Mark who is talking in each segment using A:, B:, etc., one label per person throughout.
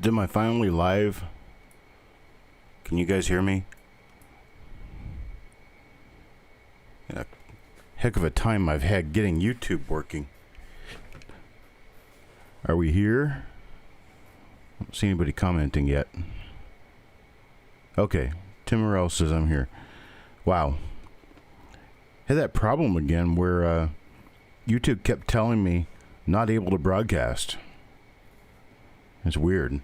A: Am I finally live? Can you guys hear me? Yeah, heck of a time I've had getting YouTube working. Are we here? I don't see anybody commenting yet. Okay, Tim Morrell says I'm here. Wow. Had that problem again where YouTube kept telling me not able to broadcast. It's weird.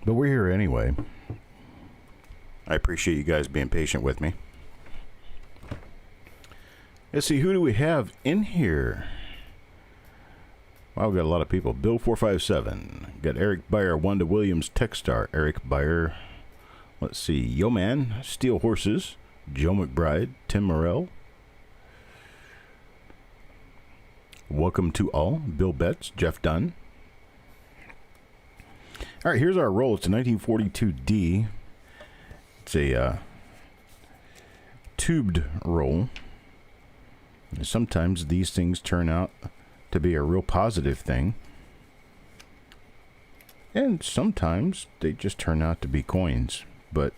A: But we're here anyway. I appreciate you guys being patient with me. Let's see, who do we have in here? Wow, we got a lot of people. Bill 457. Got Eric Beyer, Wanda Williams, Techstar. Eric Beyer. Let's see, Yo Man, Steel Horses, Joe McBride, Tim Morrell. Welcome to all. Bill Betts, Jeff Dunn. All right, here's our roll. It's a 1942D. It's a tubed roll. And sometimes these things turn out to be a real positive thing. And sometimes they just turn out to be coins. But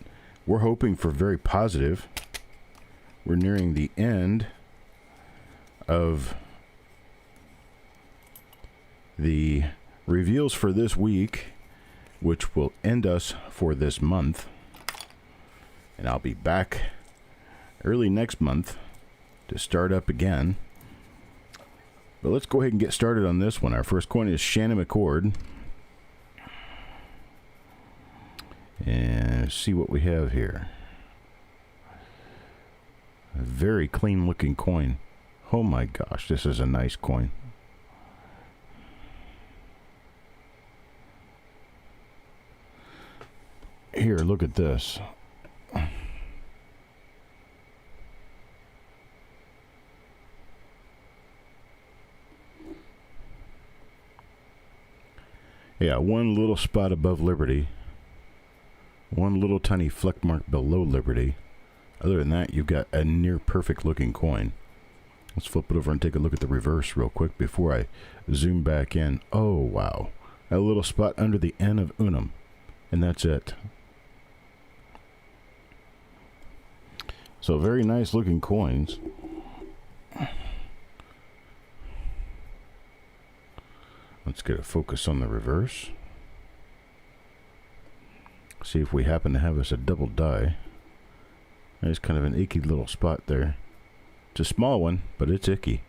A: we're hoping for very positive. We're nearing the end of the reveals for this week, which will end us for this month. And I'll be back early next month to start up again. But let's go ahead and get started on this one. Our first coin is Shannon McCord. And see what we have here. A very clean looking coin. Oh my gosh, this is a nice coin. Here, look at this. Yeah, one little spot above Liberty. One little tiny fleck mark below Liberty. Other than that, you've got a near perfect looking coin. Let's flip it over and take a look at the reverse real quick before I zoom back in. Oh, wow. A little spot under the N of Unum. And that's it. So very nice looking coins. Let's get a focus on the reverse. See if we happen to have us a double die. There's kind of an icky little spot there. It's a small one, but it's icky.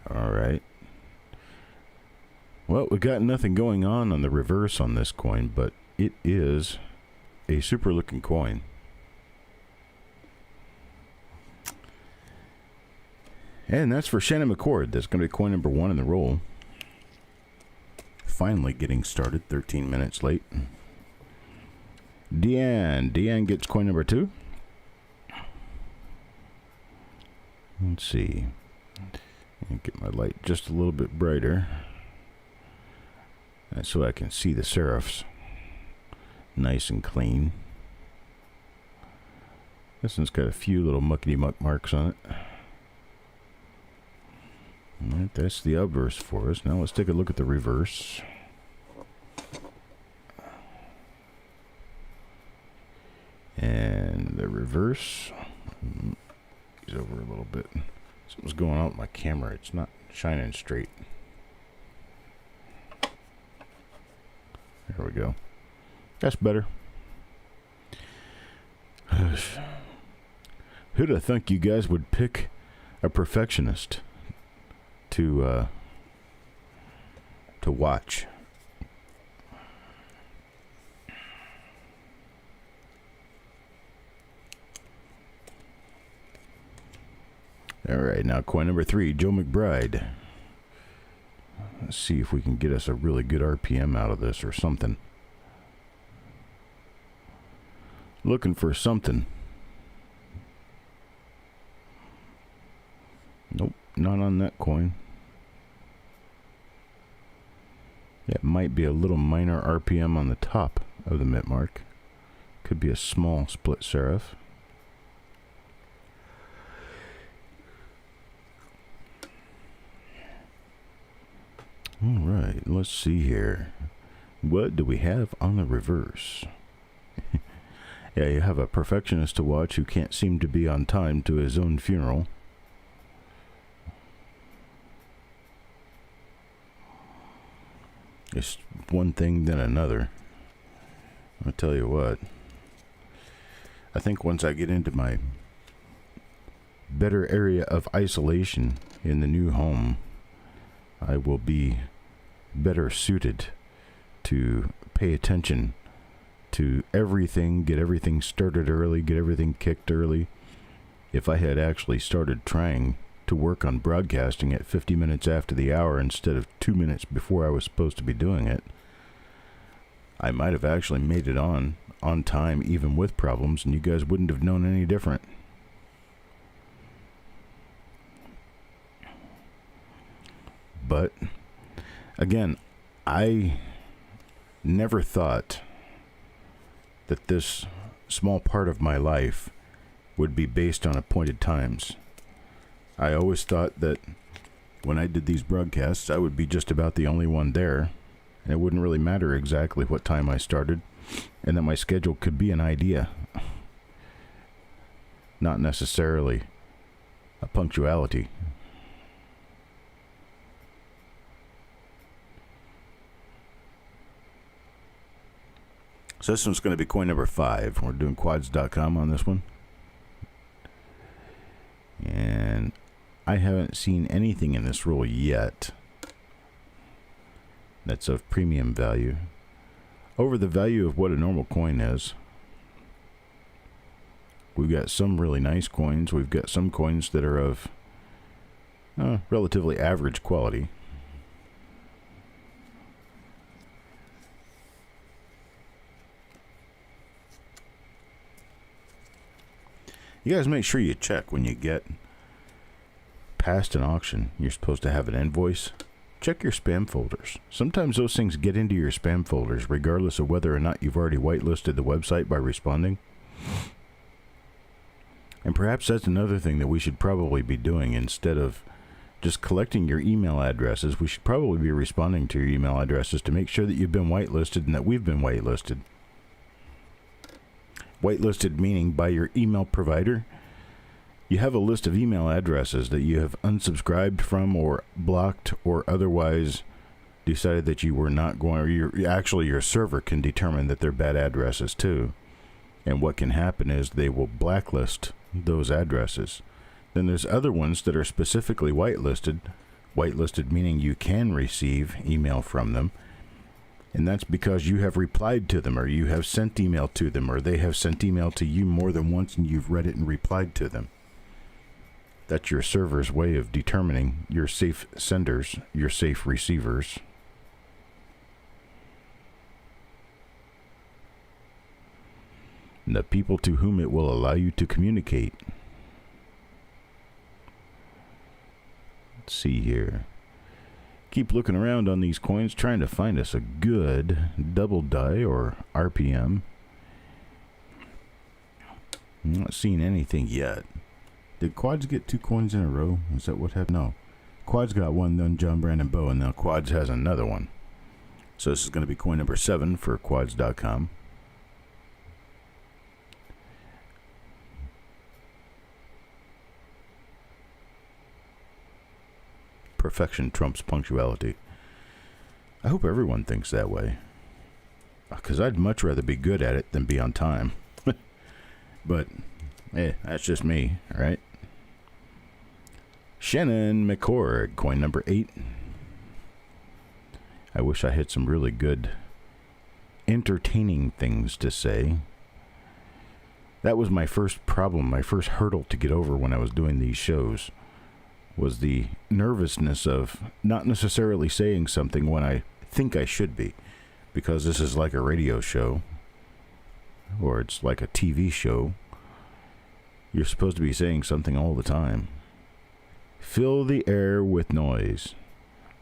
A: Alright. Well, we got nothing going on the reverse on this coin, but it is a super looking coin. And that's for Shannon McCord. That's going to be coin number 1 in the roll. Finally getting started, 13 minutes late. Deanne gets coin number 2. Let's see. Get my light just a little bit brighter. So I can see the serifs. Nice and clean. This one's got a few little muckety-muck marks on it. Alright, that's the obverse for us. Now let's take a look at the reverse. And the reverse is over a little bit. Something's going on with my camera. It's not shining straight. There we go. That's better. Who'd have thunk you guys would pick a perfectionist to watch? All right, now coin number 3, Joe McBride. Let's see if we can get us a really good RPM out of this or something. Looking for something. Nope, not on that coin. It might be a little minor RPM on the top of the mint mark. Could be a small split serif. All right, let's see here. What do we have on the reverse? Yeah, you have a perfectionist to watch who can't seem to be on time to his own funeral. It's one thing then another. I'll tell you what. I think once I get into my better area of isolation in the new home, I will be better suited to pay attention to everything, get everything started early, get everything kicked early. If I had actually started trying to work on broadcasting at 50 minutes after the hour instead of 2 minutes before I was supposed to be doing it, I might have actually made it on time even with problems, and you guys wouldn't have known any different. But again, I never thought that this small part of my life would be based on appointed times. I always thought that when I did these broadcasts, I would be just about the only one there, and it wouldn't really matter exactly what time I started, and that my schedule could be an idea, not necessarily a punctuality. So this one's going to be coin number 5. We're doing quads.com on this one. And I haven't seen anything in this roll yet that's of premium value over the value of what a normal coin is. We've got some really nice coins. We've got some coins that are of relatively average quality. You guys make sure you check when you get past an auction. You're supposed to have an invoice. Check your spam folders. Sometimes those things get into your spam folders regardless of whether or not you've already whitelisted the website by responding. And perhaps that's another thing that we should probably be doing. Instead of just collecting your email addresses, we should probably be responding to your email addresses to make sure that you've been whitelisted and that we've been whitelisted. Whitelisted meaning by your email provider. You have a list of email addresses that you have unsubscribed from or blocked or otherwise decided that you were not going, or your server can determine that they're bad addresses too. And what can happen is they will blacklist those addresses. Then there's other ones that are specifically whitelisted. Whitelisted meaning you can receive email from them. And that's because you have replied to them, or you have sent email to them, or they have sent email to you more than once and you've read it and replied to them. That's your server's way of determining your safe senders, your safe receivers. And the people to whom it will allow you to communicate. Let's see here. Keep looking around on these coins, trying to find us a good double die or RPM. I'm not seeing anything yet. Did Quads get 2 coins in a row? Is that what happened? No. Quads got one, then John Brandon Bow, and now Quads has another one. So this is going to be coin number 7 for quads.com. Perfection trumps punctuality. I hope everyone thinks that way, because I'd much rather be good at it than be on time. But that's just me, right? Shannon McCord, coin number 8. I wish I had some really good entertaining things to say. That was my first problem, my first hurdle to get over when I was doing these shows, was the nervousness of not necessarily saying something when I think I should be, because this is like a radio show, or it's like a TV show. You're supposed to be saying something all the time. Fill the air with noise,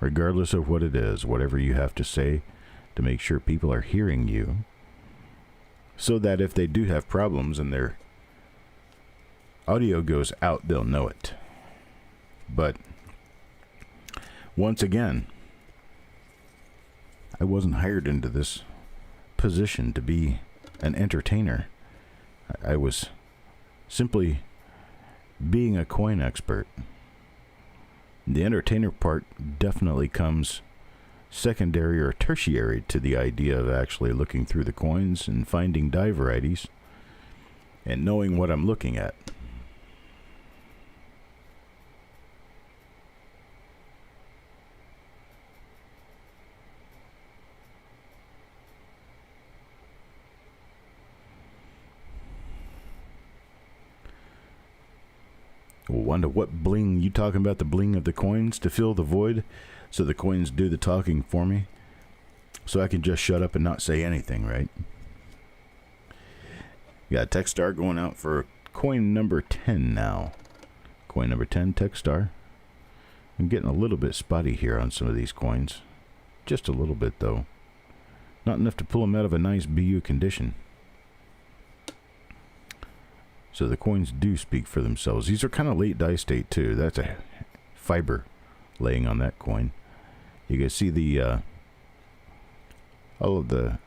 A: regardless of what it is, whatever you have to say, to make sure people are hearing you, so that if they do have problems and their audio goes out, they'll know it. But once again, I wasn't hired into this position to be an entertainer. I was simply being a coin expert. The entertainer part definitely comes secondary or tertiary to the idea of actually looking through the coins and finding die varieties and knowing what I'm looking at. Wonder what bling you talking about, the bling of the coins to fill the void so the coins do the talking for me so I can just shut up and not say anything, right? Got Techstar going out for coin number 10 now. Coin number 10, Techstar. I'm getting a little bit spotty here on some of these coins. Just a little bit though. Not enough to pull them out of a nice BU condition. So the coins do speak for themselves. These are kind of late die state too. That's a fiber laying on that coin. You can see the all of the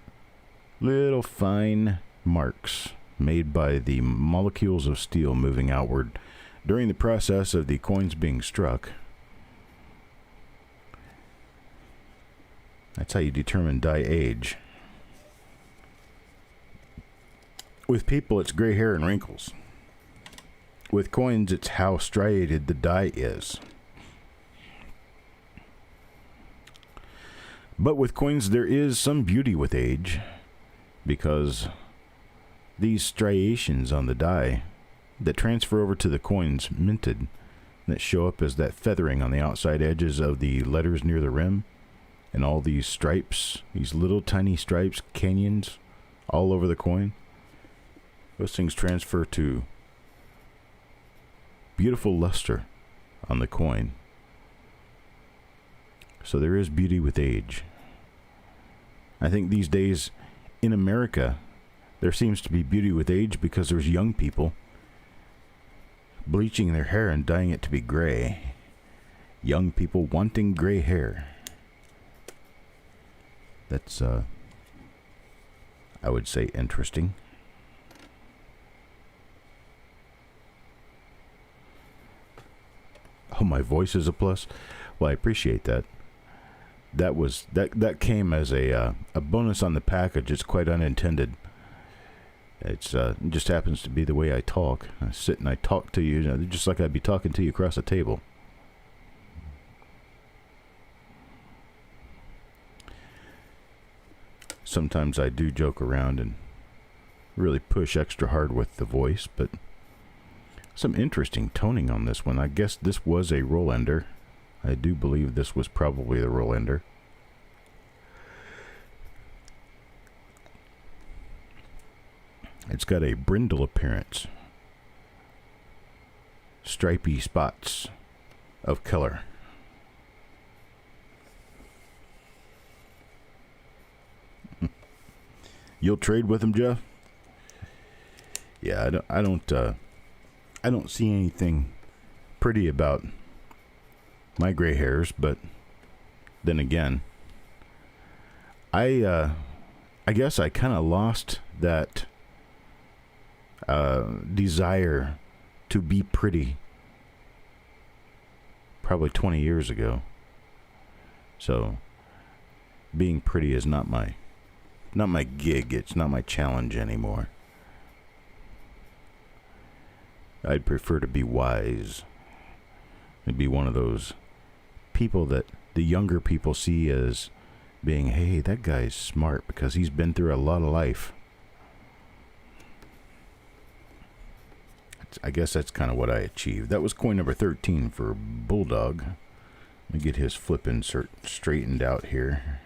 A: little fine marks made by the molecules of steel moving outward during the process of the coins being struck. That's how you determine die age. With people, it's gray hair and wrinkles. With coins, it's how striated the die is. But with coins, there is some beauty with age, because these striations on the die that transfer over to the coins minted, that show up as that feathering on the outside edges of the letters near the rim, and all these stripes, these little tiny stripes, canyons, all over the coin, those things transfer to beautiful luster on the coin. So there is beauty with age. I think these days in America, there seems to be beauty with age because there's young people bleaching their hair and dyeing it to be gray. Young people wanting gray hair. That's, I would say, interesting. Oh, my voice is a plus. Well, I appreciate that. That came as a bonus on the package. It's quite unintended. It's it just happens to be the way I talk. I sit and I talk to you, just like I'd be talking to you across a table. Sometimes I do joke around and really push extra hard with the voice, but some interesting toning on this one. I guess this was a roll ender. I do believe this was probably the roll ender. It's got a brindle appearance. Stripy spots of color. You'll trade with them, Jeff? Yeah, I don't see anything pretty about my gray hairs, but then again, I guess I kind of lost that desire to be pretty probably 20 years ago. So being pretty is not my gig. It's not my challenge anymore. I'd prefer to be wise. I'd be one of those people that the younger people see as being, hey, that guy's smart because he's been through a lot of life. I guess that's kind of what I achieved. That was coin number 13 for Bulldog. Let me get his flip insert straightened out here.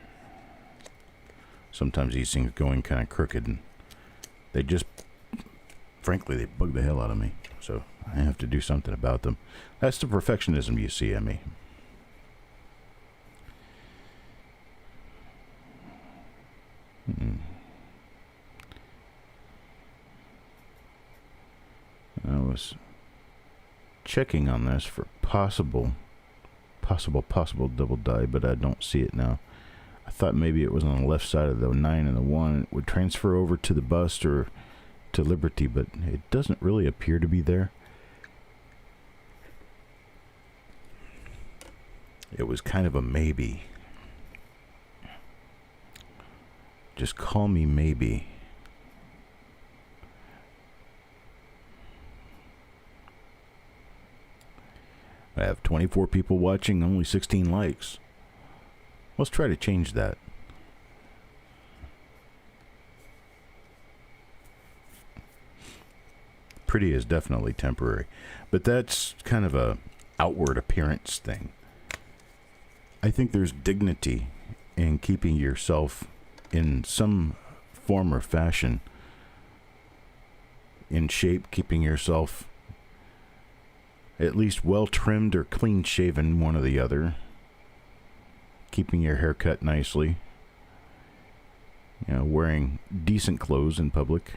A: Sometimes these things going kind of crooked, and they just, frankly, they bug the hell out of me. So I have to do something about them. That's the perfectionism you see in me. I was checking on this for possible double die, but I don't see it now. I thought maybe it was on the left side of the 9 and the 1. It would transfer over to the bust or to Liberty, but it doesn't really appear to be there. It was kind of a maybe. Just call me maybe. I have 24 people watching, only 16 likes. Let's try to change that. Pretty is definitely temporary, but that's kind of a outward appearance thing. I think there's dignity in keeping yourself in some form or fashion in shape, keeping yourself at least well trimmed or clean shaven, one or the other. Keeping your hair cut nicely. You know, wearing decent clothes in public.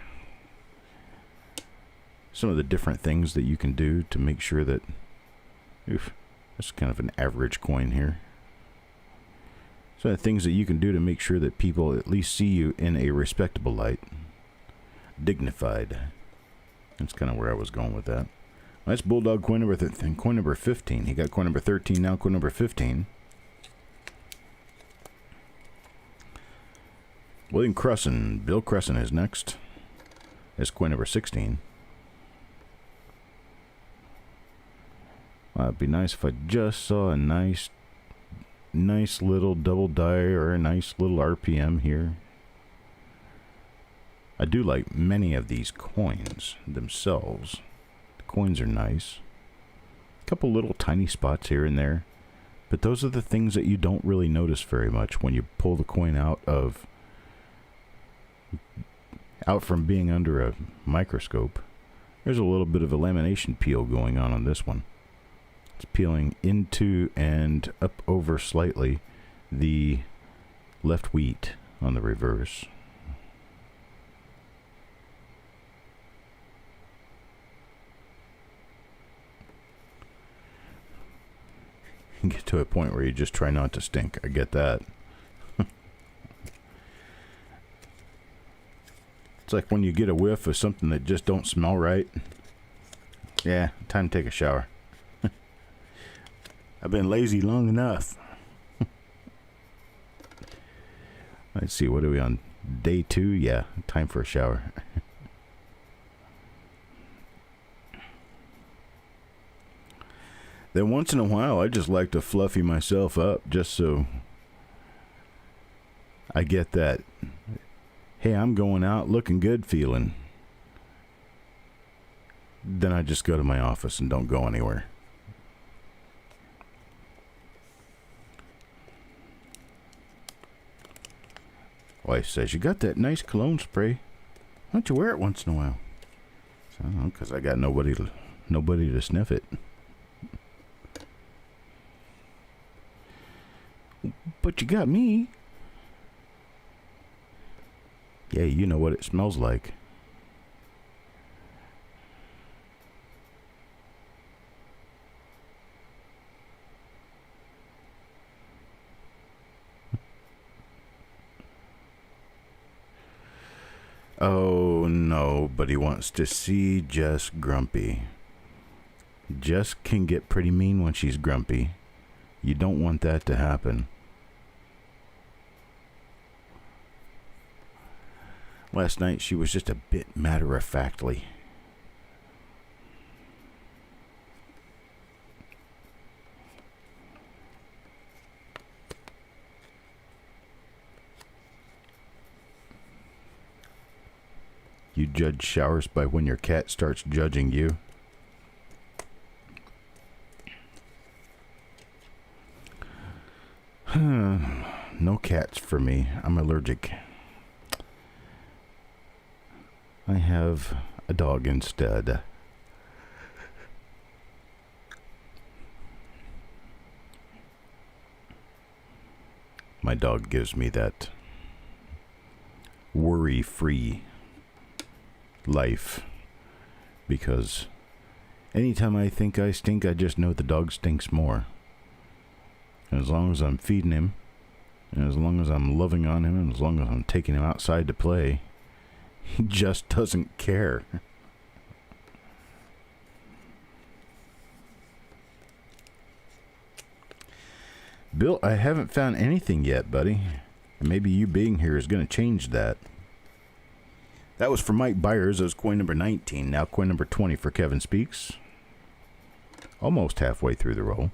A: Some of the different things that you can do to make sure that... Oof, that's kind of an average coin here. Some of the things that you can do to make sure that people at least see you in a respectable light. Dignified. That's kind of where I was going with that. That's Bulldog coin number 15. He got coin number 13, now coin number 15. William Cresson, Bill Cresson is next. That's coin number 16. Well, it'd be nice if I just saw a nice little double die or a nice little RPM here. I do like many of these coins themselves. The coins are nice. A couple little tiny spots here and there. But those are the things that you don't really notice very much when you pull the coin out from being under a microscope. There's a little bit of a lamination peel going on this one. It's peeling into and up over slightly the left wheat on the reverse. You get to a point where you just try not to stink. I get that. It's like when you get a whiff of something that just don't smell right. Yeah, time to take a shower. I've been lazy long enough. Let's see, what are we on? Day 2? Yeah, time for a shower. Then once in a while, I just like to fluffy myself up just so I get that, hey, I'm going out looking good feeling. Then I just go to my office and don't go anywhere. Wife says, you got that nice cologne spray. Why don't you wear it once in a while? So, because I got nobody to sniff it. But you got me. Yeah, you know what it smells like. Oh, nobody wants to see Jess grumpy. Jess can get pretty mean when she's grumpy. You don't want that to happen. Last night she was just a bit matter-of-factly. You judge showers by when your cat starts judging you. No cats for me. I'm allergic. I have a dog instead. My dog gives me that worry-free life, because anytime I think I stink, I just know the dog stinks more. And as long as I'm feeding him And as long as I'm loving on him, and as long as I'm taking him outside to play, he just doesn't care. Bill, I haven't found anything yet, buddy. And maybe you being here is going to change that. That was for Mike Byers. That was coin number 19. Now coin number 20 for Kevin Speaks. Almost halfway through the roll.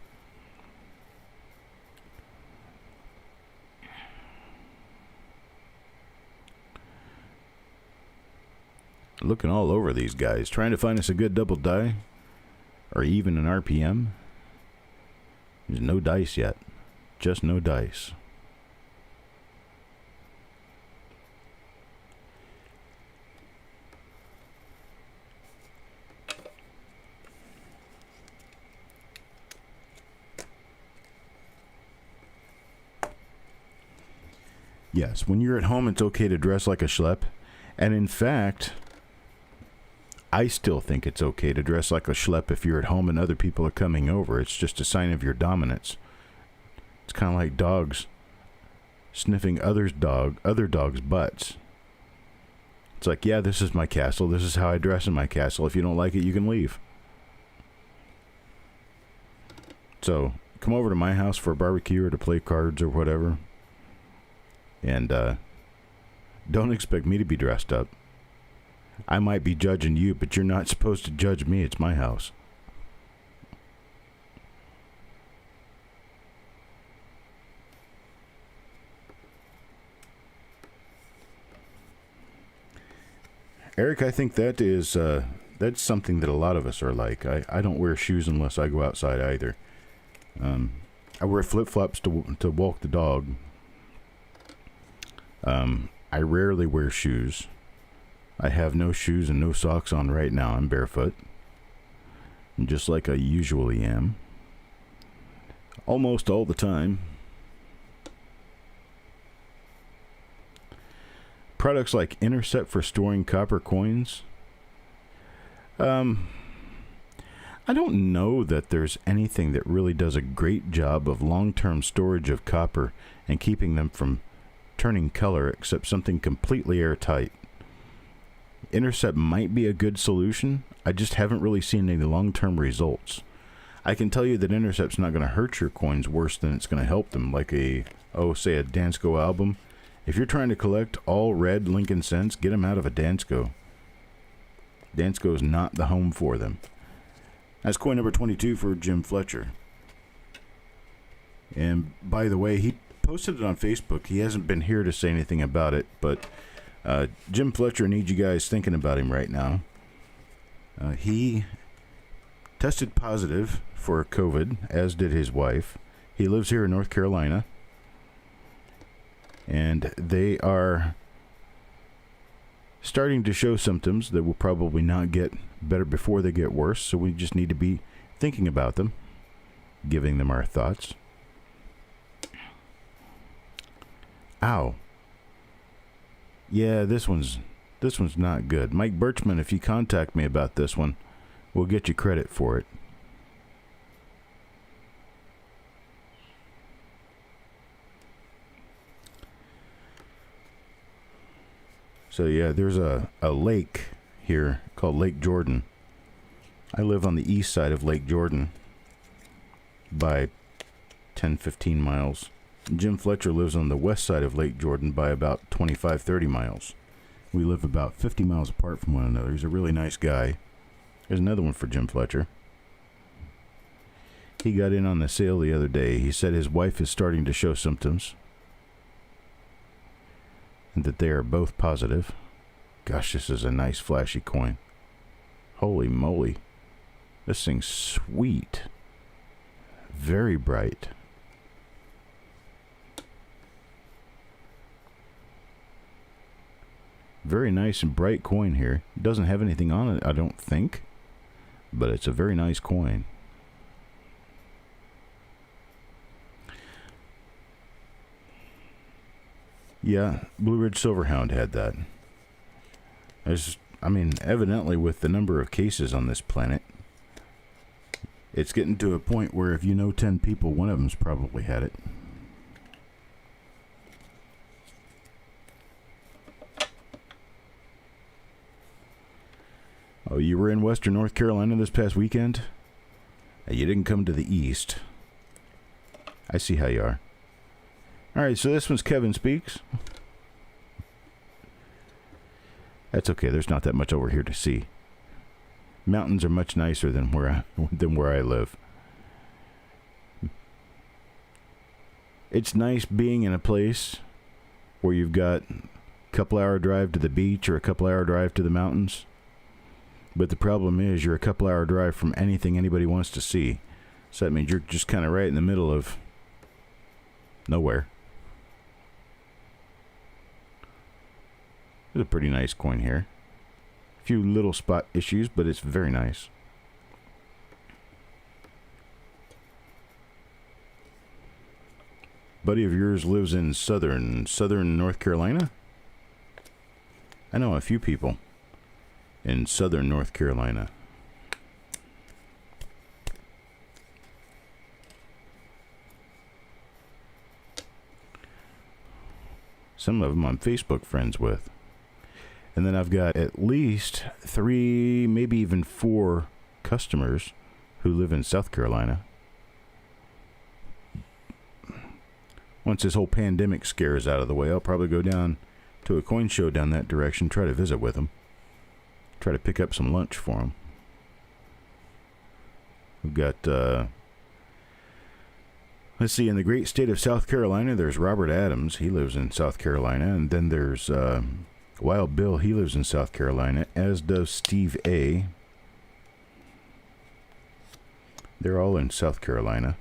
A: Looking all over these guys, trying to find us a good double die, or even an RPM. There's no dice yet, just no dice. Yes, when you're at home, it's okay to dress like a schlep, and in fact, I still think it's okay to dress like a schlep if you're at home and other people are coming over. It's just a sign of your dominance. It's kind of like dogs sniffing other dogs' butts. It's like, yeah, this is my castle. This is how I dress in my castle. If you don't like it, you can leave. So, come over to my house for a barbecue or to play cards or whatever. And don't expect me to be dressed up. I might be judging you, but you're not supposed to judge me. It's my house. Eric, I think that is that's something that a lot of us are like. I don't wear shoes unless I go outside either. I wear flip-flops to walk the dog. I rarely wear shoes. I have no shoes and no socks on right now. I'm barefoot, just like I usually am. Almost all the time. Products like Intercept for storing copper coins. I don't know that there's anything that really does a great job of long-term storage of copper and keeping them from turning color, except something completely airtight. Intercept might be a good solution. I just haven't really seen any long-term results. I can tell you that Intercept's not going to hurt your coins worse than it's going to help them, like say a Dansko album. If you're trying to collect all red Lincoln cents, get them out of a Dansko. Dansko is not the home for them. That's coin number 22 for Jim Fletcher. And by the way, he posted it on Facebook. He hasn't been here to say anything about it, but Jim Fletcher needs you guys thinking about him right now. He tested positive for COVID, as did his wife. He lives here in North Carolina, and they are starting to show symptoms that will probably not get better before they get worse, so we just need to be thinking about them, giving them our thoughts. Ow. Yeah, this one's not good. Mike Birchman, if you contact me about this one, we'll get you credit for it. So yeah, there's a lake here called Lake Jordan. I live on the east side of Lake Jordan by 10-15 miles. Jim Fletcher lives on the west side of Lake Jordan by about 25-30 miles. We live about 50 miles apart from one another. He's a really nice guy. There's another one for Jim Fletcher. He got in on the sale the other day. He said his wife is starting to show symptoms, and that they are both positive. Gosh, this is a nice flashy coin. Holy moly. This thing's sweet. Very bright. Very nice and bright coin here. It doesn't have anything on it, I don't think, but it's a very nice coin. Yeah, Blue Ridge Silverhound had that. Evidently with the number of cases on this planet, it's getting to a point where if you know 10 people, one of them's probably had it. Oh, you were in Western North Carolina this past weekend? You didn't come to the East. I see how you are. Alright, so this one's Kevin Speaks. That's okay, there's not that much over here to see. Mountains are much nicer than where I live. It's nice being in a place where you've got a couple hour drive to the beach or a couple hour drive to the mountains. But the problem is you're a couple hour drive from anything anybody wants to see. So that means you're just kind of right in the middle of nowhere. There's a pretty nice coin here. A few little spot issues, but it's very nice. Buddy of yours lives in southern North Carolina? I know a few people in southern North Carolina. Some of them I'm Facebook friends with. And then I've got at least 3, maybe even 4 customers who live in South Carolina. Once this whole pandemic scare is out of the way, I'll probably go down to a coin show down that direction, try to visit with them. Try to pick up some lunch for them. We've got, let's see, in the great state of South Carolina, there's Robert Adams. He lives in South Carolina. And then there's Wild Bill. He lives in South Carolina, as does Steve A. They're all in South Carolina.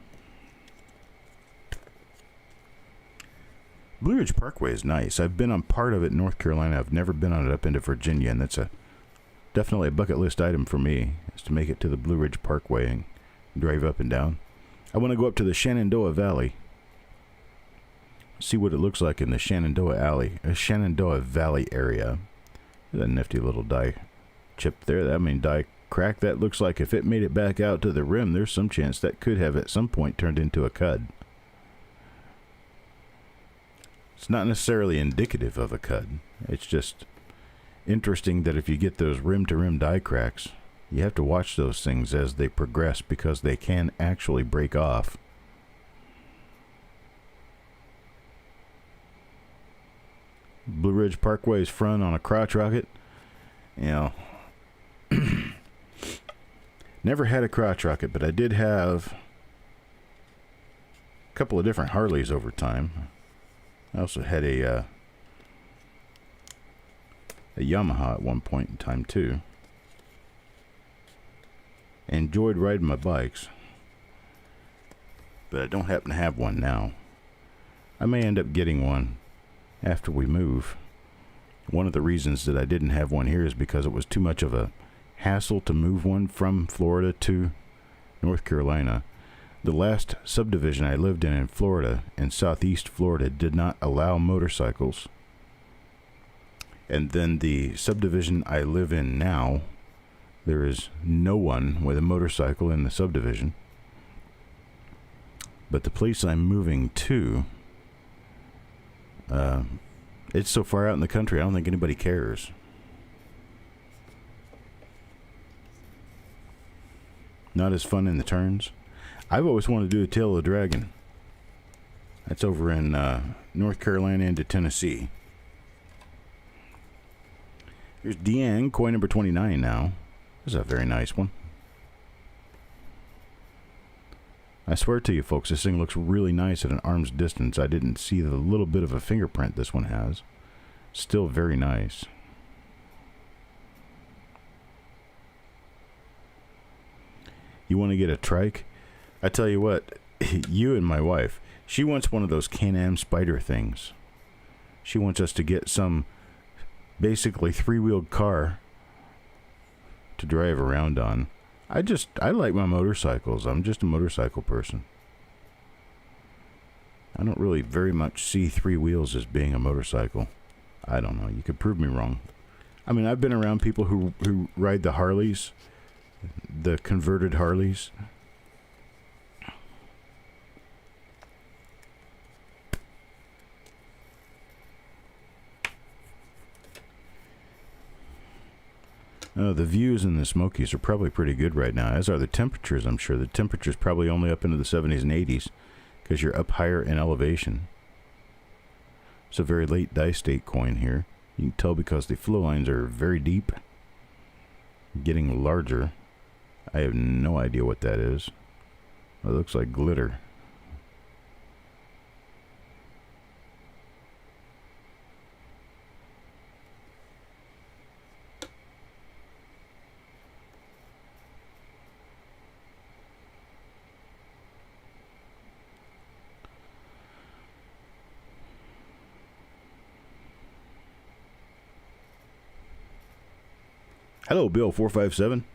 A: Blue Ridge Parkway is nice. I've been on part of it in North Carolina. I've never been on it up into Virginia, and that's definitely a bucket list item for me, is to make it to the Blue Ridge Parkway and drive up and down. I want to go up to the Shenandoah Valley, see what it looks like in the Shenandoah Valley area. There's a nifty little die chip there. Die crack. That looks like if it made it back out to the rim, there's some chance that could have at some point turned into a cud. It's not necessarily indicative of a cud. It's just interesting that if you get those rim-to-rim die cracks, you have to watch those things as they progress because they can actually break off. Blue Ridge Parkway's front on a crotch rocket. You know, never had a crotch rocket, but I did have a couple of different Harleys over time. I also had a Yamaha at one point in time too. Enjoyed riding my bikes, but I don't happen to have one now. I may end up getting one after we move. One of the reasons that I didn't have one here is because it was too much of a hassle to move one from Florida to North Carolina. The last subdivision I lived in Florida, in southeast Florida, did not allow motorcycles. And then the subdivision I live in now, there is no one with a motorcycle in the subdivision. But the place I'm moving to, it's so far out in the country, I don't think anybody cares. Not as fun in the turns. I've always wanted to do a Tail of the Dragon. That's over in North Carolina into Tennessee. Here's Deanne, coin number 29 now. This is a very nice one. I swear to you folks, this thing looks really nice at an arm's distance. I didn't see the little bit of a fingerprint this one has. Still very nice. You want to get a trike? I tell you what, you and my wife, she wants one of those Can-Am Spider things. She wants us to get some basically 3-wheeled car to drive around on. I like my motorcycles. I'm just a motorcycle person. I don't really very much see 3 wheels as being a motorcycle. I don't know. You could prove me wrong. I mean, I've been around people who ride the Harleys, the converted Harleys. The views in the Smokies are probably pretty good right now, as are the temperatures, I'm sure. The temperature's probably only up into the 70s and 80s because you're up higher in elevation. It's a very late die state coin here. You can tell because the flow lines are very deep, getting larger. I have no idea what that is. It looks like glitter. Hello, Bill 457.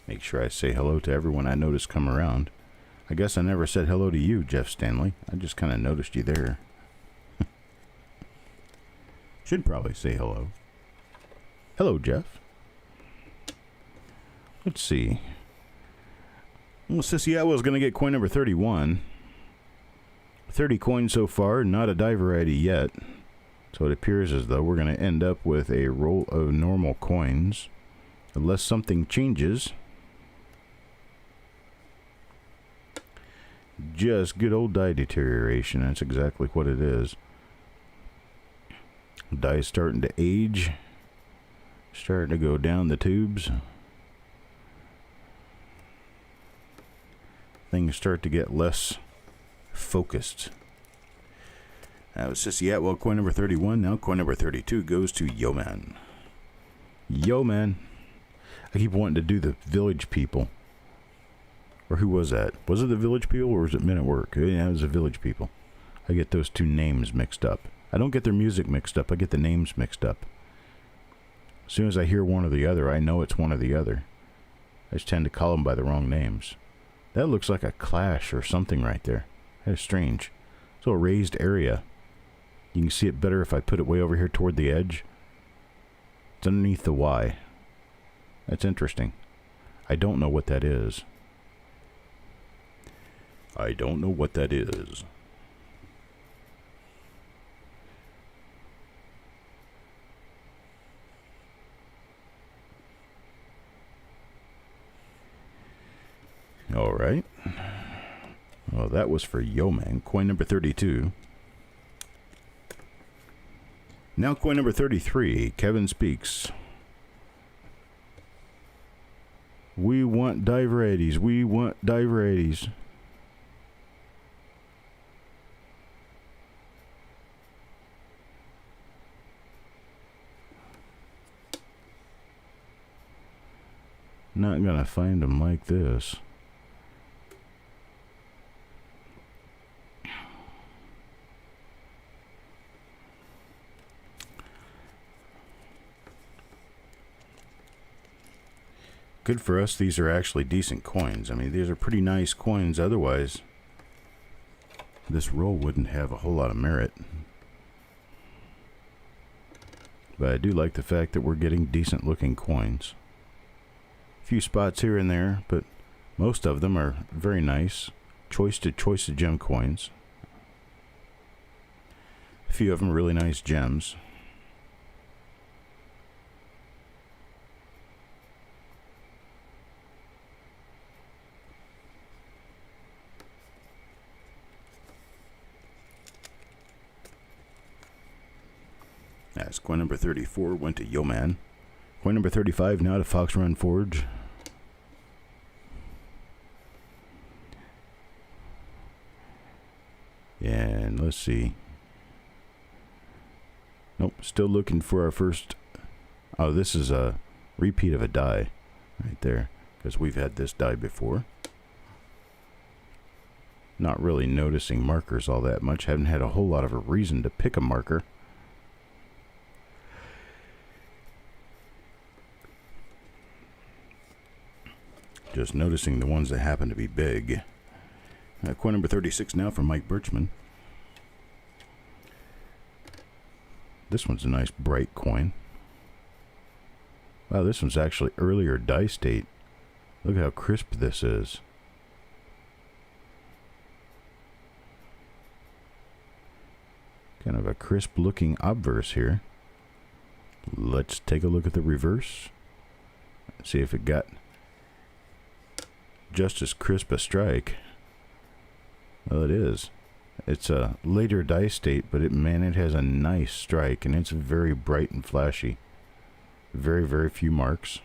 A: Make sure I say hello to everyone I notice come around. I guess I never said hello to you, Jeff Stanley. I just kind of noticed you there. Should probably say hello. Hello, Jeff. Let's see. Well, Sissy Atwell's going to get coin number 31. 30 coins so far, not a die variety yet. So it appears as though we're going to end up with a roll of normal coins. Unless something changes. Just good old die deterioration. That's exactly what it is. Die's starting to age. Starting to go down the tubes. Things start to get less focused. That was Sissy Atwell, coin number 31. Now coin number 32 goes to Yo Man. Yo Man. I keep wanting to do the Village People. Or who was that? Was it the Village People or was it Men at Work? Yeah, it was the Village People. I get those two names mixed up. I don't get their music mixed up. I get the names mixed up. As soon as I hear one or the other, I know it's one or the other. I just tend to call them by the wrong names. That looks like a Clash or something right there. That is strange. It's a raised area. You can see it better if I put it way over here toward the edge. It's underneath the Y. That's interesting. I don't know what that is. I don't know what that is. All right. Well, that was for Yo Man. Coin number 32. Now coin number 33. Kevin speaks. We want die varieties. We want die varieties. Not gonna find them like this. Good for us, these are actually decent coins. I mean, these are pretty nice coins. Otherwise, this roll wouldn't have a whole lot of merit. But I do like the fact that we're getting decent looking coins. A few spots here and there, but most of them are very nice. Choice to gem coins. A few of them really nice gems. That's coin number 34 went to Yo Man. Coin number 35 now to Fox Run Forge. And let's see. Nope, still looking for our first. Oh, this is a repeat of a die right there, because we've had this die before. Not really noticing markers all that much. Haven't had a whole lot of a reason to pick a marker. Just noticing the ones that happen to be big. Coin number 36 now from Mike Birchman. This one's a nice bright coin. Wow, this one's actually earlier die state. Look how crisp this is. Kind Kind of a crisp looking obverse here. Let's take a look at the reverse. See if it got just as crisp a strike. Well, it is. It's a later die state, but it has a nice strike, and it's very bright and flashy. Very, very few marks.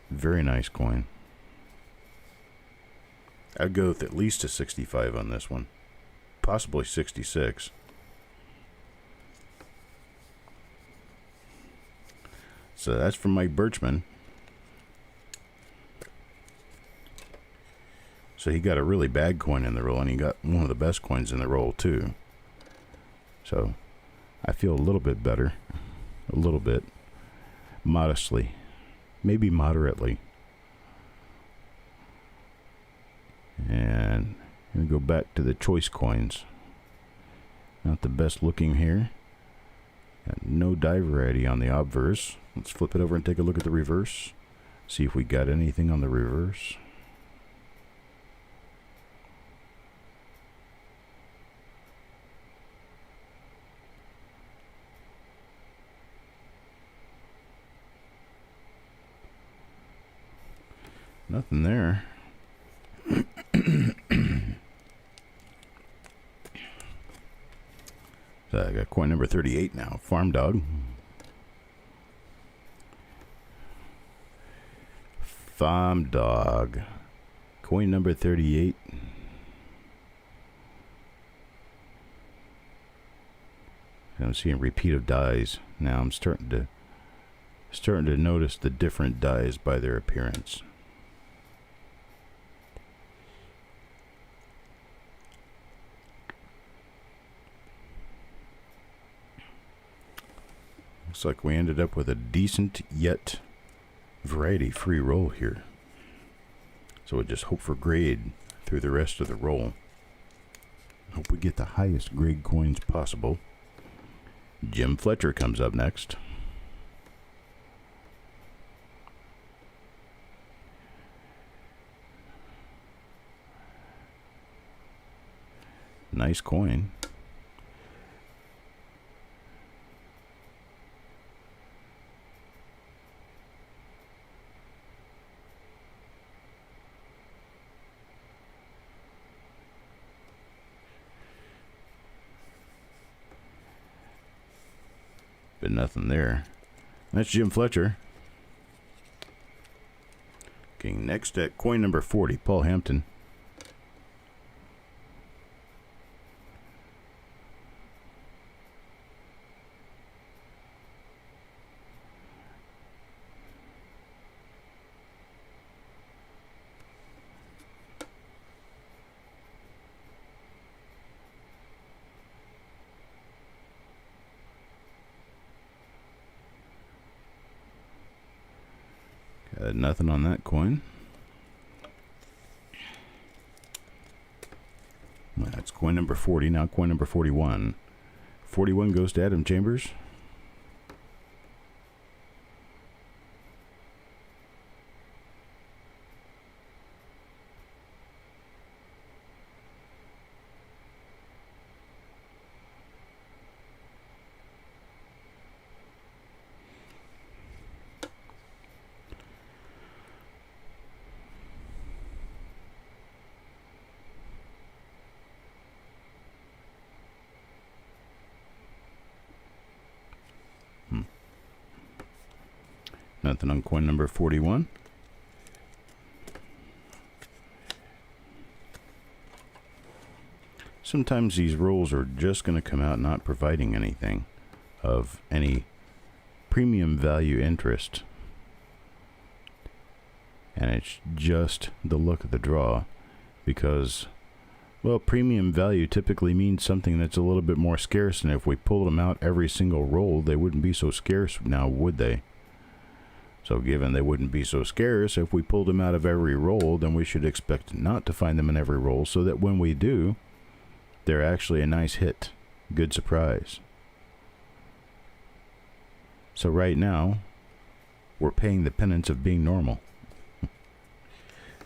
A: Very nice coin. I'd go with at least a 65 on this one. Possibly 66. So that's from Mike Birchman. So he got a really bad coin in the roll, and he got one of the best coins in the roll too. So I feel a little bit better. A little bit. Modestly. Maybe moderately. And we go back to the choice coins. Not the best looking here. Got no die variety on the obverse. Let's flip it over and take a look at the reverse. See if we got anything on the reverse. Nothing there. So I got coin number 38 now. Farm Dog. Farm Dog. Coin number 38. I'm seeing repeat of dies. Now I'm starting to notice the different dies by their appearance. Looks like we ended up with a decent yet variety-free roll here. So we'll just hope for grade through the rest of the roll. Hope we get the highest grade coins possible. Jim Fletcher comes up next. Nice coin. But nothing there. That's Jim Fletcher. Okay, next at coin number 40, Paul Hampton. Nothing on that coin. Well, that's coin number 40. Now coin number 41. 41 goes to Adam Chambers. Nothing on coin number 41. Sometimes these rolls are just going to come out not providing anything of any premium value interest. And it's just the luck of the draw because, well, premium value typically means something that's a little bit more scarce, and if we pulled them out every single roll, they wouldn't be so scarce now, would they? So given they wouldn't be so scarce, if we pulled them out of every roll, then we should expect not to find them in every roll, so that when we do, they're actually a nice hit. Good surprise. So right now, we're paying the penance of being normal.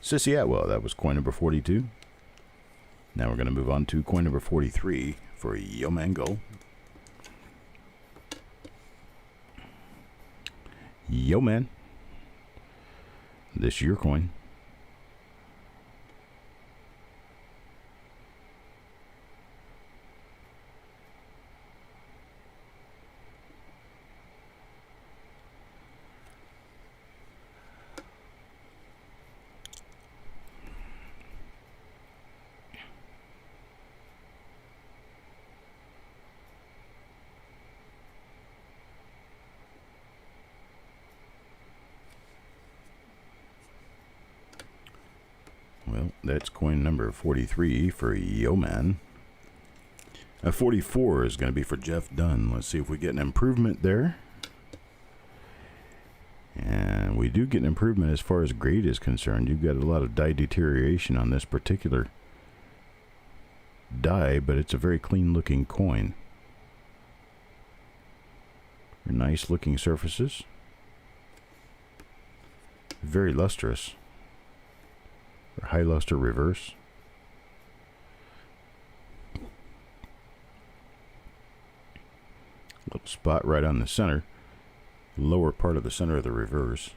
A: Sissy Atwell, that was coin number 42. Now we're going to move on to coin number 43 for Yo Mango. Yo man, this is your coin. Well, that's coin number 43 for Yo Man. 44 is going to be for Jeff Dunn. Let's see if we get an improvement there. And we do get an improvement as far as grade is concerned. You've got a lot of die deterioration on this particular die, but it's a very clean looking coin. Nice looking surfaces. Very lustrous. Or high luster reverse. Little spot right on the center, lower part of the center of the reverse.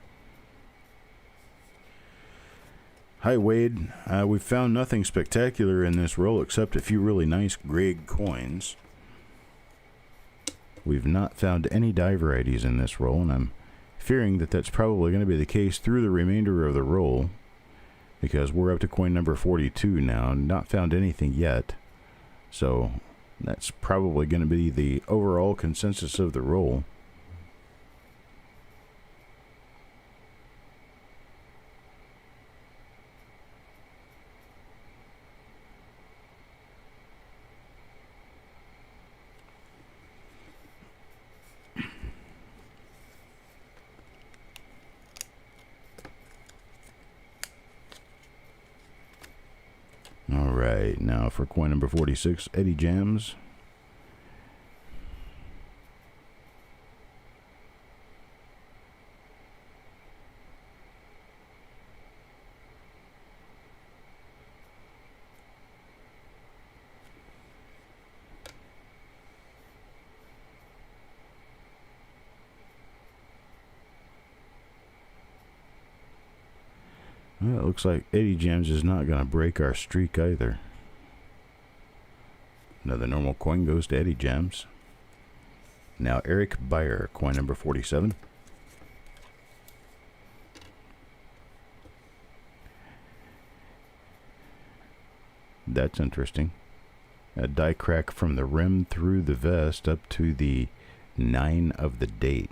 A: Hi Wade, we've found nothing spectacular in this roll except a few really nice grade coins. We've not found any die varieties in this roll, and I'm fearing that that's probably going to be the case through the remainder of the roll, because we're up to coin number 42 now, not found anything yet. So that's probably going to be the overall consensus of the roll. Alright, now for coin number 46, Eddie Jams. Well, it looks like Eddie Jams is not going to break our streak either. Another normal coin goes to Eddie Jams. Now Eric Beyer, coin number 47. That's interesting. A die crack from the rim through the vest up to the 9 of the date.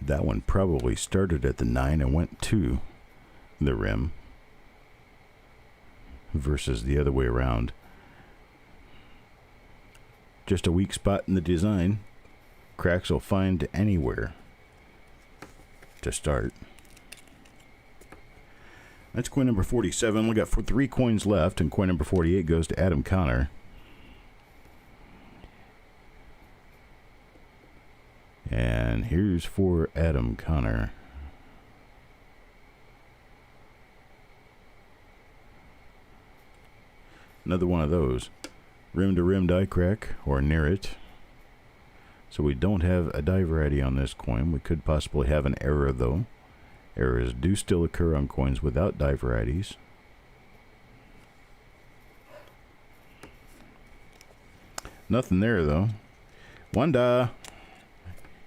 A: That one probably started at the 9 and went to the rim versus the other way around. Just a weak spot in the design. Cracks will find anywhere to start. That's coin number 47. We got 3 coins left, and coin number 48 goes to Adam Connor. And here's for Adam Connor. Another one of those. Rim to rim die crack, or near it. So we don't have a die variety on this coin. We could possibly have an error though. Errors do still occur on coins without die varieties. Nothing there though. One die.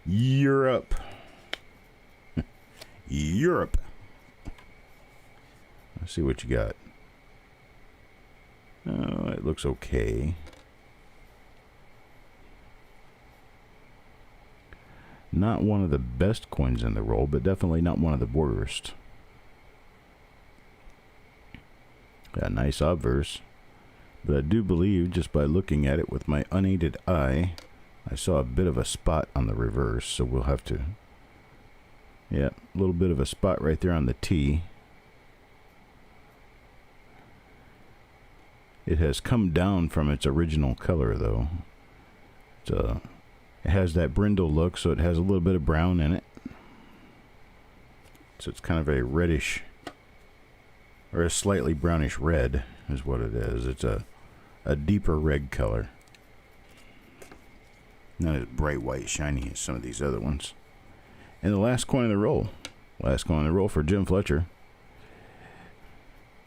A: Europe. Europe. Let's see what you got. Oh, it looks okay. Not one of the best coins in the roll, but definitely not one of the worst. Got a nice obverse. But I do believe, just by looking at it with my unaided eye, I saw a bit of a spot on the reverse, so we'll have to... Yeah, a little bit of a spot right there on the T. It has come down from its original color, though. It has that brindle look, so it has a little bit of brown in it. So it's kind of a reddish, or a slightly brownish red is what it is. It's a deeper red color. Not as bright white shiny as some of these other ones. And the last coin of the roll. Last coin of the roll for Jim Fletcher.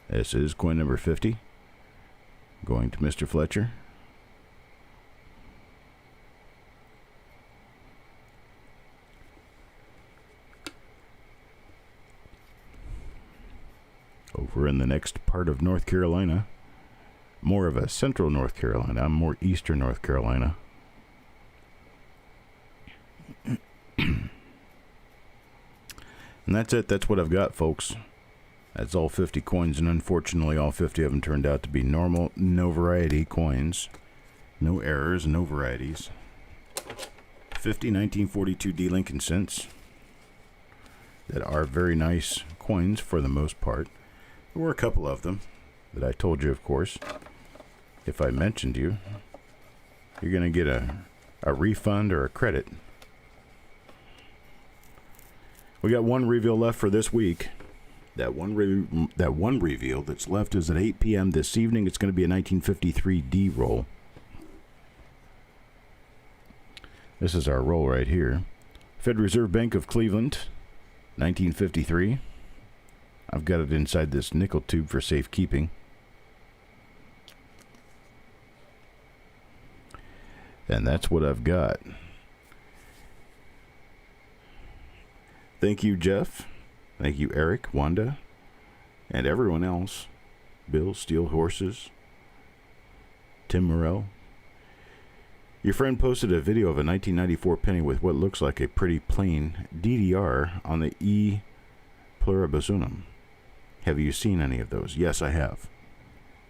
A: This is coin number 50. Going to Mr. Fletcher. Over in the next part of North Carolina. More of a central North Carolina. I'm more eastern North Carolina. And that's it. That's what I've got, folks. That's all 50 coins, and unfortunately all 50 of them turned out to be normal, no variety coins. No errors, no varieties. 50 1942 D Lincoln cents that are very nice coins for the most part. There were a couple of them that I told you, of course. If I mentioned you, you're going to get a refund or a credit. We got one reveal left for this week. That one reveal that's left is at 8 p.m. this evening. It's going to be a 1953 D roll. This is our roll right here. Federal Reserve Bank of Cleveland, 1953. I've got it inside this nickel tube for safekeeping. And that's what I've got. Thank you, Jeff. Thank you, Eric, Wanda, and everyone else. Bill, Steel Horses, Tim Morell. Your friend posted a video of a 1994 penny with what looks like a pretty plain DDR on the E pluribusum. Have you seen any of those? Yes, I have.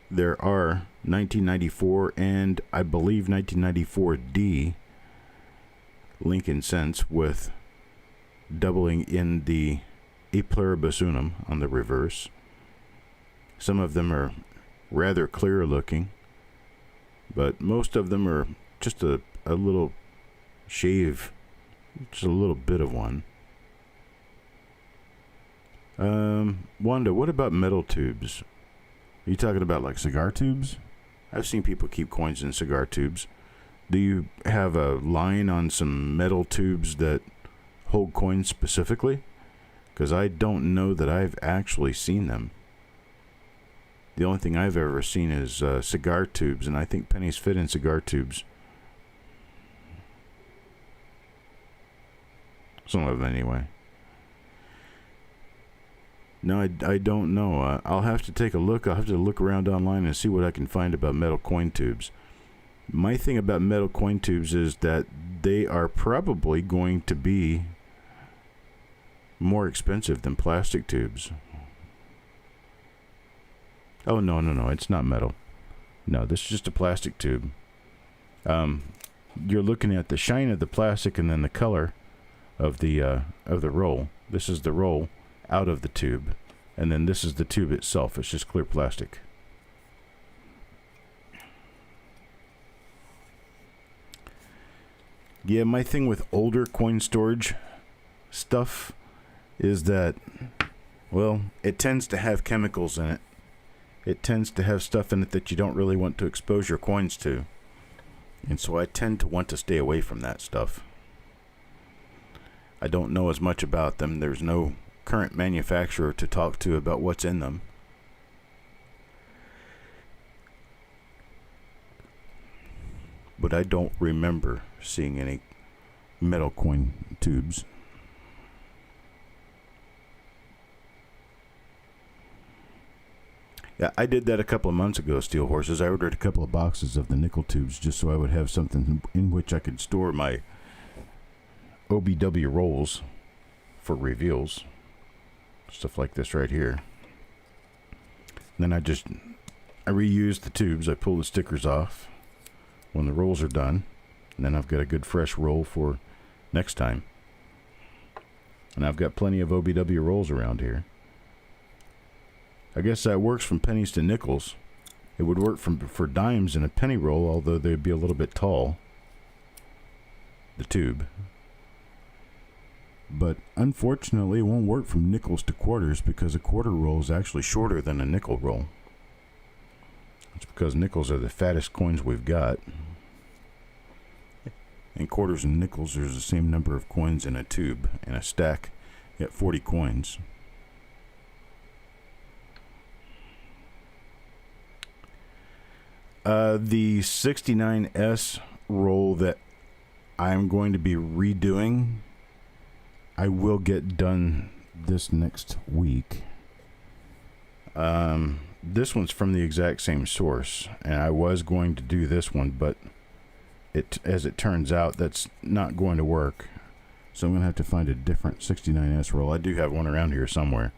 A: There are 1994 and I believe 1994D Lincoln cents with doubling in the E pluribusum on the reverse. Some of them are rather clear looking, but most of them are just a little shave, just a little bit of one. Wanda, what about metal tubes? Are you talking about like cigar tubes? I've seen people keep coins in cigar tubes. Do you have a line on some metal tubes that hold coins specifically? Because I don't know that I've actually seen them. The only thing I've ever seen is cigar tubes, and I think pennies fit in cigar tubes. Some of them anyway. No, I don't know. I'll have to take a look. I'll have to look around online and see what I can find about metal coin tubes. My thing about metal coin tubes is that they are probably going to be more expensive than plastic tubes. Oh, no, it's not metal. No, this is just a plastic tube. You're looking at the shine of the plastic and then the color of the roll. This is the roll out of the tube, and then this is the tube itself. It's just clear plastic. Yeah, my thing with older coin storage stuff is that, well, it tends to have chemicals in it. It tends to have stuff in it that you don't really want to expose your coins to. And so I tend to want to stay away from that stuff. I don't know as much about them. There's no current manufacturer to talk to about what's in them. But I don't remember seeing any metal coin tubes. Yeah, I did that a couple of months ago, Steel Horses. I ordered a couple of boxes of the nickel tubes just so I would have something in which I could store my OBW rolls for reveals. Stuff like this right here. And then I reuse the tubes. I pull the stickers off when the rolls are done. And then I've got a good fresh roll for next time. And I've got plenty of OBW rolls around here. I guess that works from pennies to nickels. It would work for dimes in a penny roll, although they'd be a little bit tall. The tube. but unfortunately it won't work from nickels to quarters because a quarter roll is actually shorter than a nickel roll. It's because nickels are the fattest coins we've got. In quarters and nickels, there's the same number of coins in a tube. In a stack, you got 40 coins. The 69S roll that I'm going to be redoing, I will get done this next week. This one's from the exact same source, and I was going to do this one, but as it turns out, that's not going to work. So I'm going to have to find a different 69S roll. I do have one around here somewhere.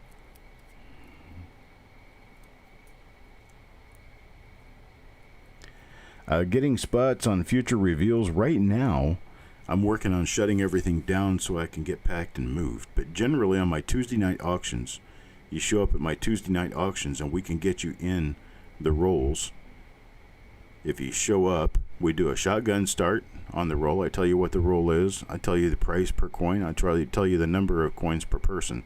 A: Getting spots on future reveals. Right now, I'm working on shutting everything down so I can get packed and moved. But generally on my Tuesday night auctions, you show up at my Tuesday night auctions and we can get you in the rolls. If you show up, we do a shotgun start on the roll. I tell you what the roll is. I tell you the price per coin. I try to tell you the number of coins per person.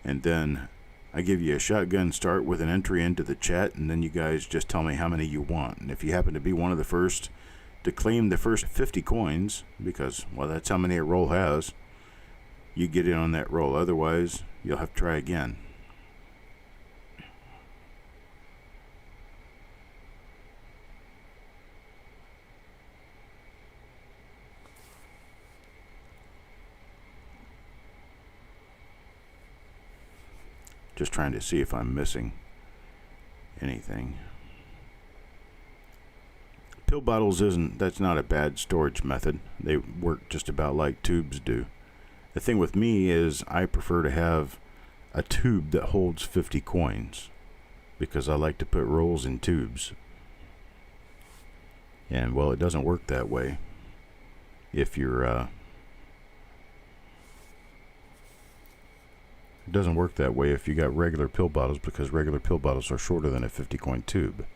A: And then I give you a shotgun start with an entry into the chat, and then you guys just tell me how many you want. And if you happen to be one of the first to claim the first 50 coins, because, well, that's how many a roll has, you get in on that roll. Otherwise, you'll have to try again. Just trying to see if I'm missing anything. Pill bottles that's not a bad storage method. They work just about like tubes do. The thing with me is I prefer to have a tube that holds 50 coins because I like to put rolls in tubes. And well, it doesn't work that way if you're it doesn't work that way if you got regular pill bottles, because regular pill bottles are shorter than a 50 coin tube.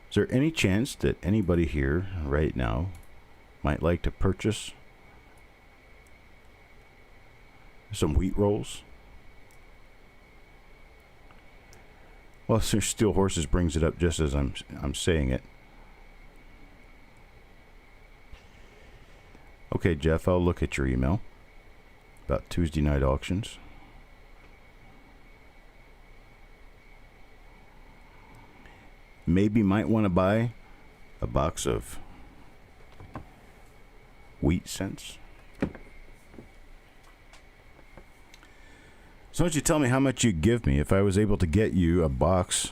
A: Is there any chance that anybody here right now might like to purchase some wheat rolls? Well, Steel Horses brings it up just as I'm saying it. Okay, Jeff, I'll look at your email about Tuesday night auctions. Maybe might want to buy a box of wheat cents. So why don't you tell me how much you'd give me if I was able to get you a box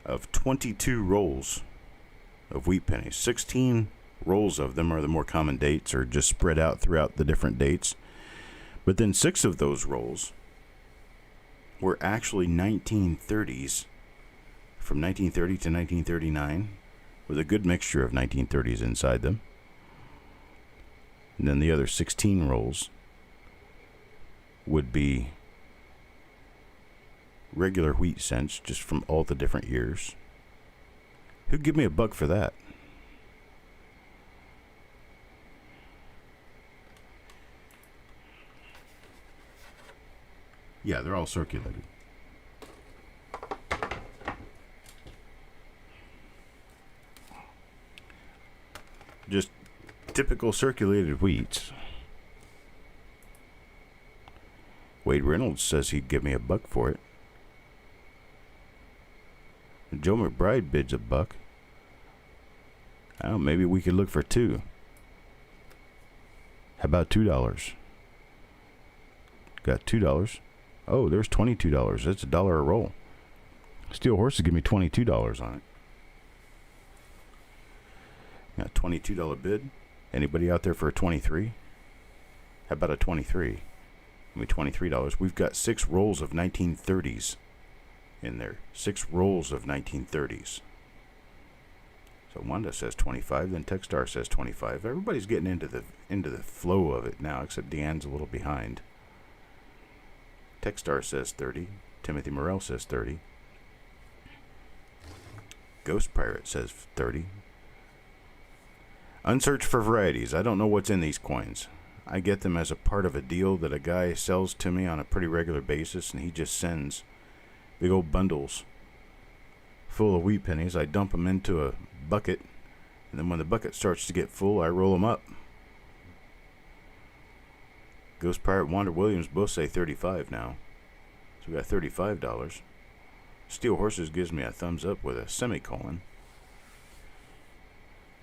A: of 22 rolls of wheat pennies. 16 rolls of them are the more common dates, or just spread out throughout the different dates. But then 6 of those rolls were actually 1930s, from 1930 to 1939, with a good mixture of 1930s inside them. And then the other 16 rolls would be regular wheat cents, just from all the different years. Who'd give me $1 for that? Yeah, they're all circulated. Just typical circulated wheats. Wade Reynolds says he'd give me $1 for it. Joe McBride bids $1. I don't know, maybe we could look for 2. How about $2? Got $2. Oh, there's $22. That's $1 a roll. Steel Horses give me $22 on it. Got a $22 bid. Anybody out there for a 23? How about a 23? Give me $23. We've got 6 rolls of 1930s in there. 6 rolls of 1930s. So Wanda says 25, then Techstar says 25. Everybody's getting into the flow of it now, except Deanne's a little behind. Techstar says 30. Timothy Morrell says 30. Ghost Pirate says 30. Unsearched for varieties. I don't know what's in these coins. I get them as a part of a deal that a guy sells to me on a pretty regular basis, and he just sends big old bundles full of wheat pennies. I dump them into a bucket, and then when the bucket starts to get full, I roll them up. Ghost Pirate, Wanda Williams both say $35 now. So we got $35. Steel Horses gives me a thumbs up with a semicolon.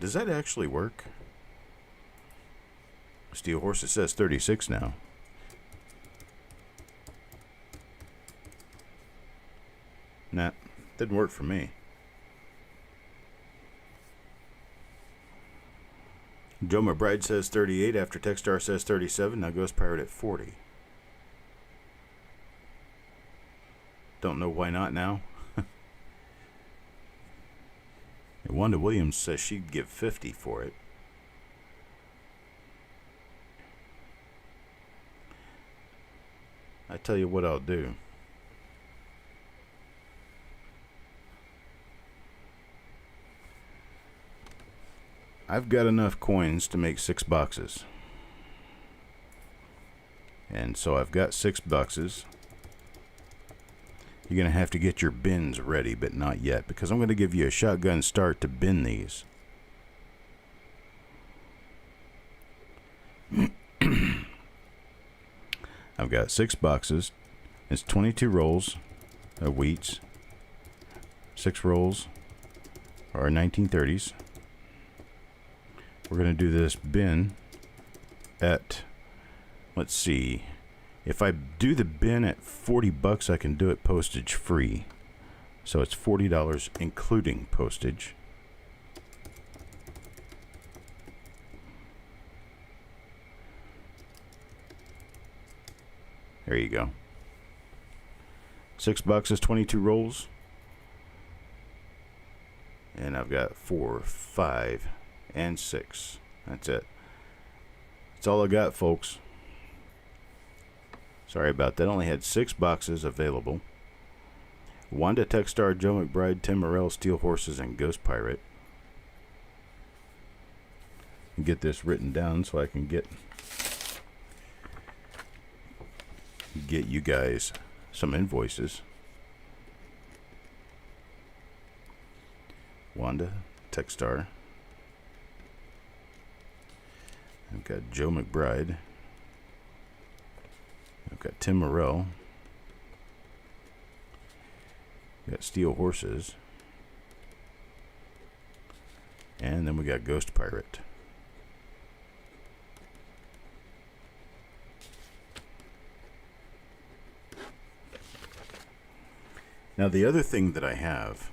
A: Does that actually work? Steel Horses says 36 now. Nah, didn't work for me. Joe McBride says 38 after Techstar says 37. Now Ghost Pirate at 40. Don't know why not now. Wanda Williams says she'd give 50 for it. I tell you what I'll do. I've got enough coins to make 6 boxes. And so I've got 6 boxes. You're going to have to get your bins ready, but not yet, because I'm going to give you a shotgun start to bin these. I've got 6 boxes. It's 22 rolls of wheats. 6 rolls are 1930s. We're going to do this bin at, let's see, if I do the bin at $40, I can do it postage free. So it's $40 including postage. There you go. $6 is 22 rolls. And I've got 4, 5, and 6. That's it. That's all I got, folks. Sorry about that. Only had 6 boxes available. Wanda, Techstar, Joe McBride, Tim Morrell, Steel Horses, and Ghost Pirate. Get this written down so I can get you guys some invoices. Wanda, Techstar. I've got Joe McBride. I've got Tim Morrell. We got Steel Horses. And then we got Ghost Pirate. Now the other thing that I have,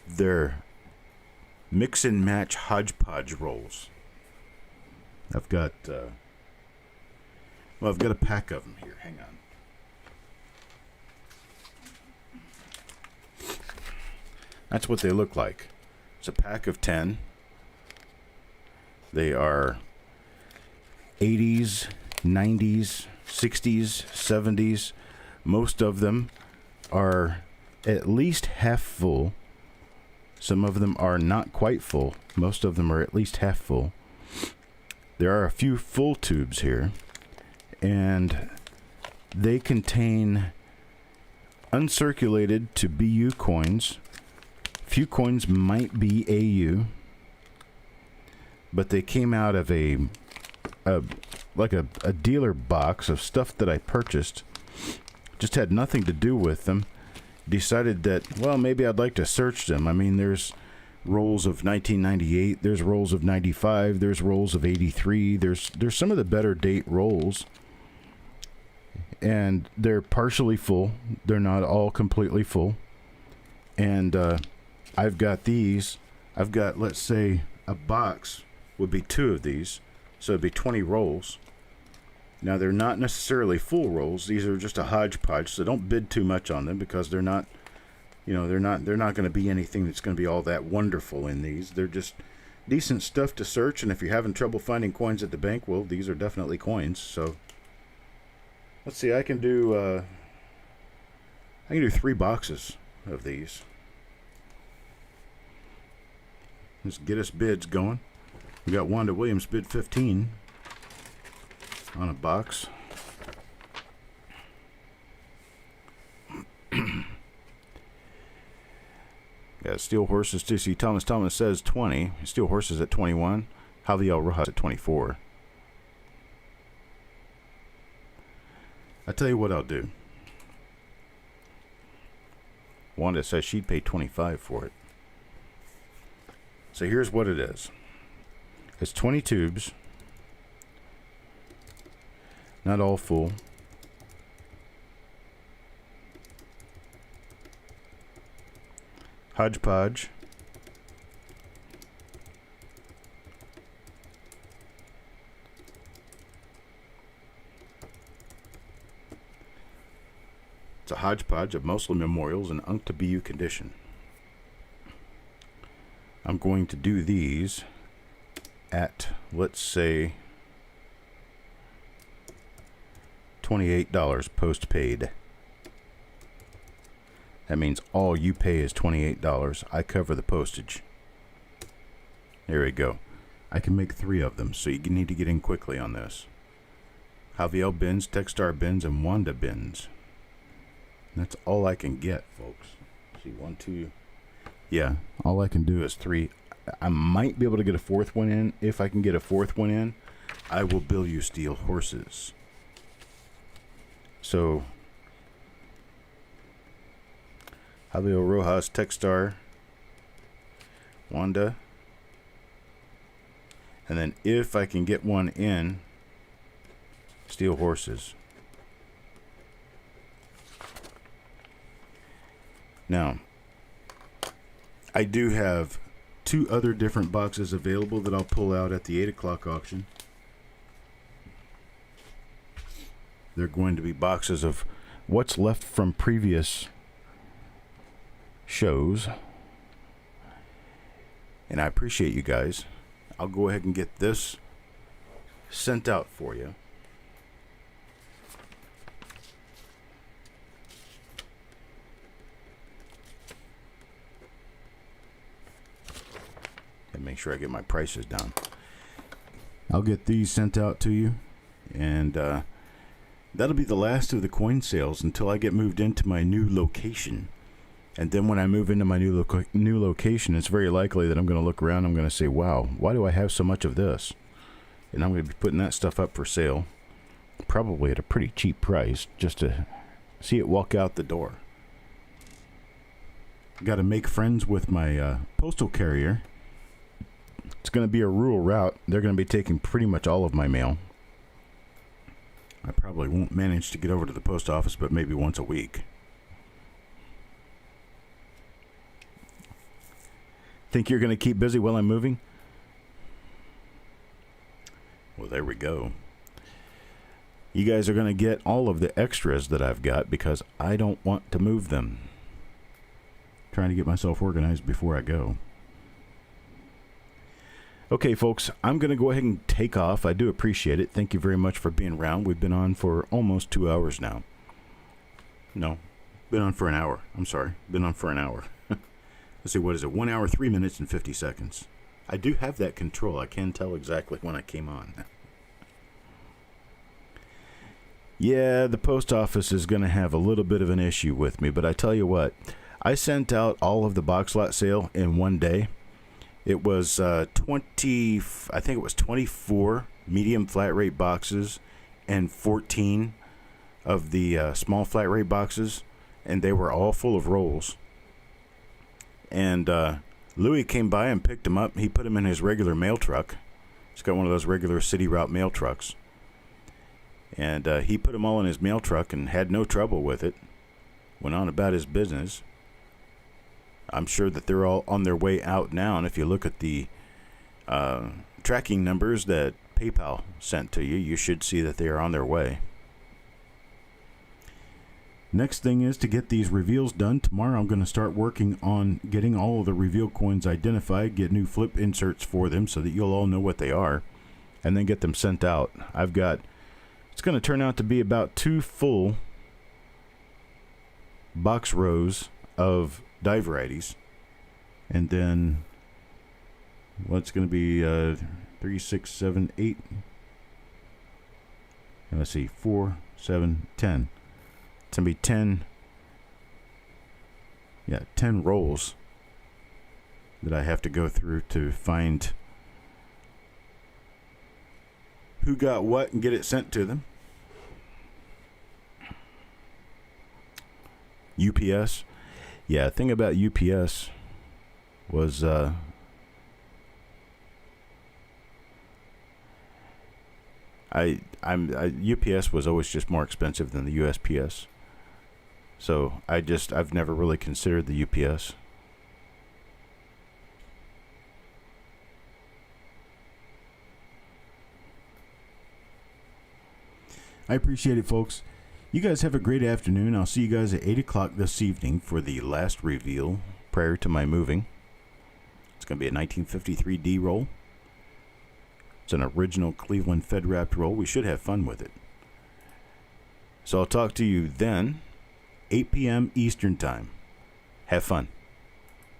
A: they're mix and match hodgepodge rolls. I've got I've got a pack of them here. Hang on. That's what they look like. It's a pack of 10. They are 80s, 90s, 60s, 70s. Most of them are at least half full. Some of them are not quite full. Most of them are at least half full. There are a few full tubes here, and they contain uncirculated to BU coins. Few coins might be AU, but they came out of a dealer box of stuff that I purchased. Just had nothing to do with them. Decided that, well, maybe I'd like to search them. I mean, there's rolls of 1998, there's rolls of 95, there's rolls of 83, there's some of the better date rolls, and they're partially full. They're not all completely full. And I've got these. I've got, let's say, a box would be 2 of these, so it'd be 20 rolls. Now they're not necessarily full rolls. These are just a hodgepodge, so don't bid too much on them, because they're not, you know, they're not going to be anything that's going to be all that wonderful in these. They're just decent stuff to search, and if you're having trouble finding coins at the bank, well, these are definitely coins. So let's see, I can do 3 boxes of these. Let's get us bids going. We got Wanda Williams bid 15 on a box. Got Steel Horses to see. Thomas says 20. Steel Horses at 21. Javier Rojas at 24. I tell you what I'll do. Wanda says she'd pay 25 for it. So here's what it is. It's 20 tubes. Not all full. Hodgepodge. It's a hodgepodge of mostly memorials in Uncta BU condition. I'm going to do these at, let's say, $28 post-paid. That means all you pay is $28. I cover the postage. There we go. I can make 3 of them, so you need to get in quickly on this. Javier bins, Techstar bins, and Wanda bins. That's all I can get, folks. See, 1, 2. Yeah, all I can do is 3. I might be able to get a 4th one in. If I can get a 4th one in, I will bill you Steel Horses. So, Javier Rojas, Techstar, Wanda. And then if I can get one in, Steel Horses. Now, I do have 2 other different boxes available that I'll pull out at the 8 o'clock auction. They're going to be boxes of what's left from previous shows. And I appreciate you guys. I'll go ahead and get this sent out for you. And make sure I get my prices down. I'll get these sent out to you, and that'll be the last of the coin sales until I get moved into my new location. And then when I move into my new location, it's very likely that I'm going to look around. I'm going to say, wow, why do I have so much of this? And I'm going to be putting that stuff up for sale, probably at a pretty cheap price, just to see it walk out the door. Got to make friends with my postal carrier. It's going to be a rural route. They're going to be taking pretty much all of my mail. I probably won't manage to get over to the post office, but maybe once a week. Think you're going to keep busy while I'm moving? Well, there we go. You guys are going to get all of the extras that I've got because I don't want to move them. Trying to get myself organized before I go. Okay, folks, I'm going to go ahead and take off. I do appreciate it. Thank you very much for being around. We've been on for almost 2 hours now. No, been on for an hour. I'm sorry. Been on for an hour. Let's see, what is it? 1 hour, 3 minutes, and 50 seconds. I do have that control. I can tell exactly when I came on. Yeah, the post office is going to have a little bit of an issue with me, but I tell you what, I sent out all of the box lot sale in one day. It was 20, I think it was 24 medium flat rate boxes and 14 of the small flat rate boxes, and they were all full of rolls. And Louis came by and picked them up. He put them in his regular mail truck. He's got one of those regular city route mail trucks. And he put them all in his mail truck and had no trouble with it. Went on about his business. I'm sure that they're all on their way out now. And if you look at the tracking numbers that PayPal sent to you, you should see that they are on their way. Next thing is to get these reveals done. Tomorrow I'm going to start working on getting all of the reveal coins identified, get new flip inserts for them so that you'll all know what they are, and then get them sent out. It's going to turn out to be about 2 full box rows of die varieties. And then what's going to be 3, 6, 7, 8. And let's see, 4, 7, 10. It's going to be 10. Yeah, 10 rolls that I have to go through to find who got what and get it sent to them. UPS. Yeah, the thing about UPS was UPS was always just more expensive than the USPS. So I've never really considered the UPS. I appreciate it, folks. You guys have a great afternoon. I'll see you guys at 8 o'clock this evening for the last reveal prior to my moving. It's going to be a 1953 D roll. It's an original Cleveland Fed wrapped roll. We should have fun with it. So I'll talk to you then, 8 p.m. Eastern Time. Have fun.